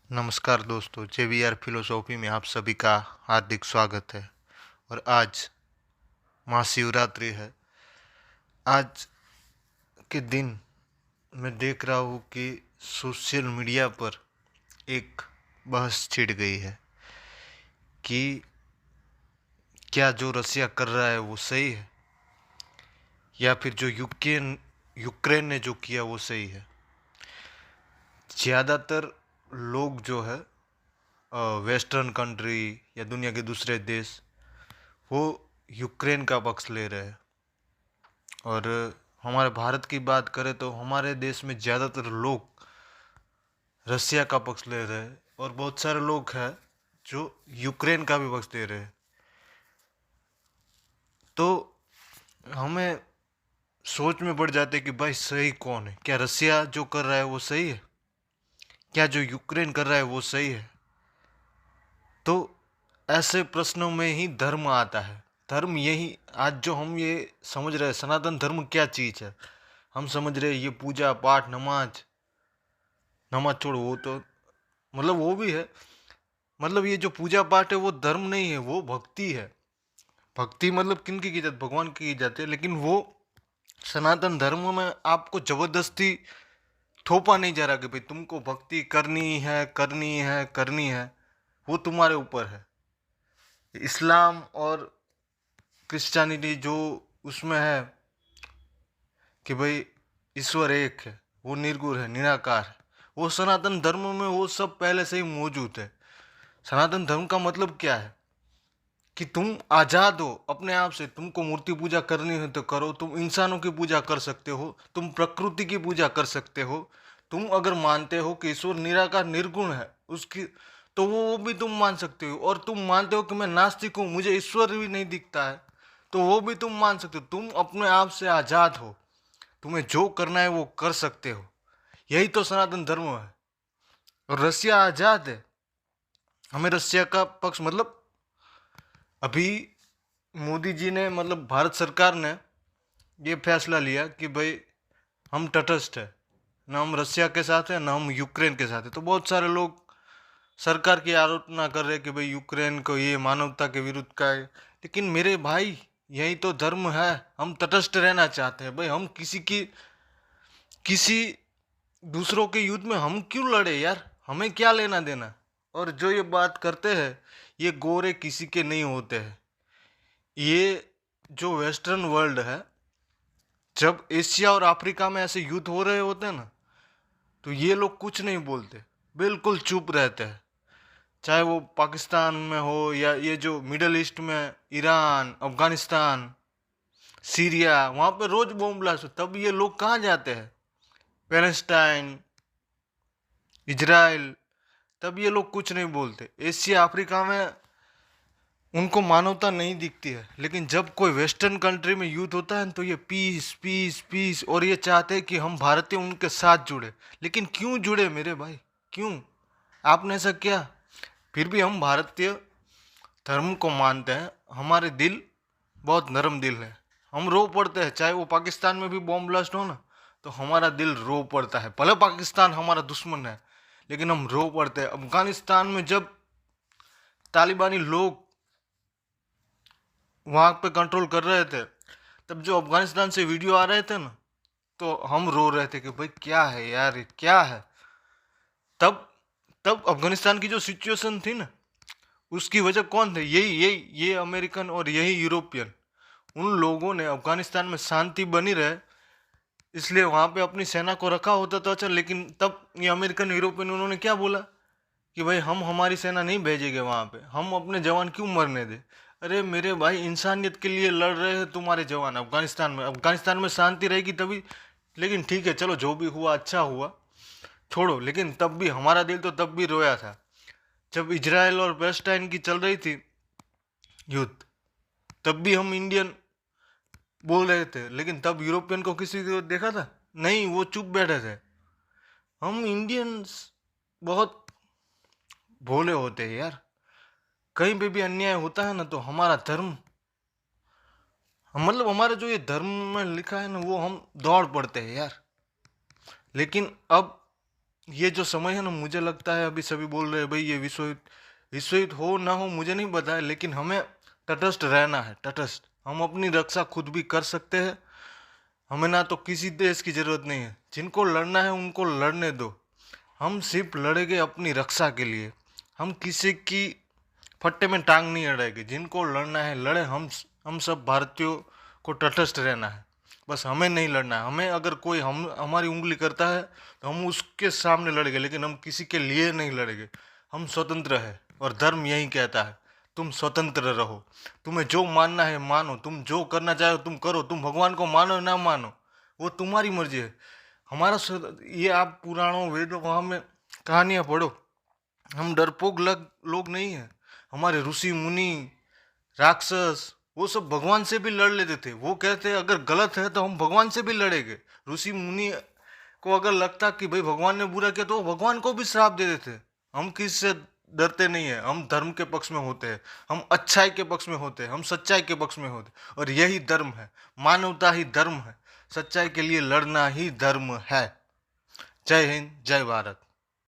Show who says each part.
Speaker 1: नमस्कार दोस्तों, JVR philosophy में आप सभी का हार्दिक स्वागत है। और आज महाशिवरात्रि है। आज के दिन मैं देख रहा हूँ कि सोशल मीडिया पर एक बहस छिड़ गई है कि क्या जो रसिया कर रहा है वो सही है या फिर जो यूक्रेन ने जो किया वो सही है। ज़्यादातर लोग जो है वेस्टर्न कंट्री या दुनिया के दूसरे देश वो यूक्रेन का पक्ष ले रहे हैं। और हमारे भारत की बात करें तो हमारे देश में ज़्यादातर लोग रसिया का पक्ष ले रहे हैं और बहुत सारे लोग हैं जो यूक्रेन का भी पक्ष ले रहे हैं। तो हमें सोच में पड़ जाते कि भाई सही कौन है। क्या रसिया जो कर रहा है वो सही है? क्या जो यूक्रेन कर रहा है वो सही है? तो ऐसे प्रश्नों में ही धर्म आता है। धर्म यही आज जो हम ये समझ रहे हैं सनातन धर्म क्या चीज़ है। हम समझ रहे हैं ये पूजा पाठ नमाज नमाज छोड़ो, वो तो मतलब वो भी है। मतलब ये जो पूजा पाठ है वो धर्म नहीं है, वो भक्ति है। भक्ति मतलब किन की जाती? भगवान की जाती है। लेकिन वो सनातन धर्म में आपको जबरदस्ती थोपा नहीं जा रहा कि भाई तुमको भक्ति करनी है करनी है करनी है। वो तुम्हारे ऊपर है। इस्लाम और क्रिश्चियनिटी जो उसमें है कि भाई ईश्वर एक है, वो निर्गुण है, निराकार है, वो सनातन धर्म में वो सब पहले से ही मौजूद है। सनातन धर्म का मतलब क्या है कि तुम आजाद हो अपने आप से। तुमको मूर्ति पूजा करनी है तो करो, तुम इंसानों की पूजा कर सकते हो, तुम प्रकृति की पूजा कर सकते हो। तुम अगर मानते हो कि ईश्वर निराकार निर्गुण है उसकी, तो वो भी तुम मान सकते हो। और तुम मानते हो कि मैं नास्तिक हूँ, मुझे ईश्वर भी नहीं दिखता है, तो वो भी तुम मान सकते हो। तुम अपने आप से आजाद हो, तुम्हें जो करना है वो कर सकते हो। यही तो सनातन धर्म है। और रसिया आजाद है। हमें रसिया का पक्ष मतलब अभी मोदी जी ने मतलब भारत सरकार ने ये फैसला लिया कि भाई हम तटस्थ है, ना हम रसिया के साथ हैं ना हम यूक्रेन के साथ हैं। तो बहुत सारे लोग सरकार की आलोचना कर रहे हैं कि भाई यूक्रेन को ये मानवता के विरुद्ध का है। लेकिन मेरे भाई यही तो धर्म है। हम तटस्थ रहना चाहते हैं। भाई हम किसी दूसरों के युद्ध में हम क्यों लड़े यार? हमें क्या लेना देना? और जो ये बात करते हैं ये गोरे किसी के नहीं होते हैं। ये जो वेस्टर्न वर्ल्ड है, जब एशिया और अफ्रीका में ऐसे युद्ध हो रहे होते हैं ना, तो ये लोग कुछ नहीं बोलते, बिल्कुल चुप रहते हैं। चाहे वो पाकिस्तान में हो या ये जो मिडल ईस्ट में ईरान, अफगानिस्तान, सीरिया, वहाँ पे रोज बॉम्ब ब्लास्ट हो, तब ये लोग कहाँ जाते हैं? पैलेस्टाइन, इजराइल, तब ये लोग कुछ नहीं बोलते। एशिया अफ्रीका में उनको मानवता नहीं दिखती है। लेकिन जब कोई वेस्टर्न कंट्री में युद्ध होता है तो ये पीस पीस पीस, और ये चाहते हैं कि हम भारतीय उनके साथ जुड़े। लेकिन क्यों जुड़े मेरे भाई? क्यों? आपने ऐसा किया? फिर भी हम भारतीय धर्म को मानते हैं। हमारे दिल बहुत नरम दिल है। हम रो पड़ते हैं, चाहे वो पाकिस्तान में भी बॉम्ब ब्लास्ट हो ना, तो हमारा दिल रो पड़ता है। भले पाकिस्तान हमारा दुश्मन है, लेकिन हम रो पड़ते हैं। अफगानिस्तान में जब तालिबानी लोग वहाँ पे कंट्रोल कर रहे थे, तब जो अफगानिस्तान से वीडियो आ रहे थे ना, तो हम रो रहे थे कि भाई क्या है यार, ये क्या है। तब तब अफगानिस्तान की जो सिचुएशन थी ना, उसकी वजह कौन थे? यही यही ये अमेरिकन और यही यूरोपियन। उन लोगों ने अफगानिस्तान में शांति बनी रहे इसलिए वहाँ पे अपनी सेना को रखा होता तो अच्छा। लेकिन तब ये अमेरिकन यूरोपियन उन्होंने क्या बोला कि भाई हम हमारी सेना नहीं भेजेंगे वहाँ पे, हम अपने जवान क्यों मरने दे। अरे मेरे भाई, इंसानियत के लिए लड़ रहे हैं तुम्हारे जवान अफगानिस्तान में। अफगानिस्तान में शांति रहेगी तभी। लेकिन ठीक है, चलो जो भी हुआ अच्छा हुआ, छोड़ो। लेकिन तब भी हमारा दिल तो तब भी रोया था जब इजराइल और पैलेस्टाइन की चल रही थी युद्ध। तब भी हम इंडियन बोल रहे थे, लेकिन तब यूरोपियन को किसी को देखा था? नहीं, वो चुप बैठे थे। हम इंडियंस बहुत भोले होते हैं यार। कहीं पे भी अन्याय होता है ना, तो हमारा धर्म मतलब हमारे जो ये धर्म में लिखा है ना, वो हम दौड़ पड़ते हैं यार। लेकिन अब ये जो समय है ना, मुझे लगता है अभी सभी बोल रहे हैं भाई ये विश्व युद्ध हो ना हो मुझे नहीं पता है, लेकिन हमें तटस्थ रहना है, तटस्थ। हम अपनी रक्षा खुद भी कर सकते हैं। हमें ना तो किसी देश की जरूरत नहीं है, जिनको लड़ना है उनको लड़ने दो। हम सिर्फ लड़ेंगे अपनी रक्षा के लिए। हम किसी की फट्टे में टांग नहीं अड़ेंगे। जिनको लड़ना है लड़े। हम सब भारतीयों को तटस्थ रहना है। बस हमें नहीं लड़ना है। हमें अगर कोई हम हमारी उंगली करता है तो हम उसके सामने लड़ेंगे, लेकिन हम किसी के लिए नहीं लड़ेंगे। हम स्वतंत्र है और धर्म यही कहता है तुम स्वतंत्र रहो। तुम्हें जो मानना है मानो, तुम जो करना चाहो तुम करो। तुम भगवान को मानो या ना मानो वो तुम्हारी मर्जी है। ये आप पुराणों वेदों वहाँ में कहानियाँ पढ़ो। हम डरपोक लोग नहीं हैं। हमारे ऋषि मुनि, राक्षस, वो सब भगवान से भी लड़ लेते थे। वो कहते अगर गलत है तो हम भगवान से भी लड़ेंगे। ऋषि मुनि को अगर लगता कि भाई भगवान ने बुरा किया तो वो भगवान को भी श्राप दे देते। हम किसी से डरते नहीं है। हम धर्म के पक्ष में होते हैं। हम अच्छाई के पक्ष में होते हैं। हम सच्चाई के पक्ष में होते हैं और यही धर्म है। मानवता ही धर्म है। सच्चाई के लिए लड़ना ही धर्म है। जय हिंद, जय भारत।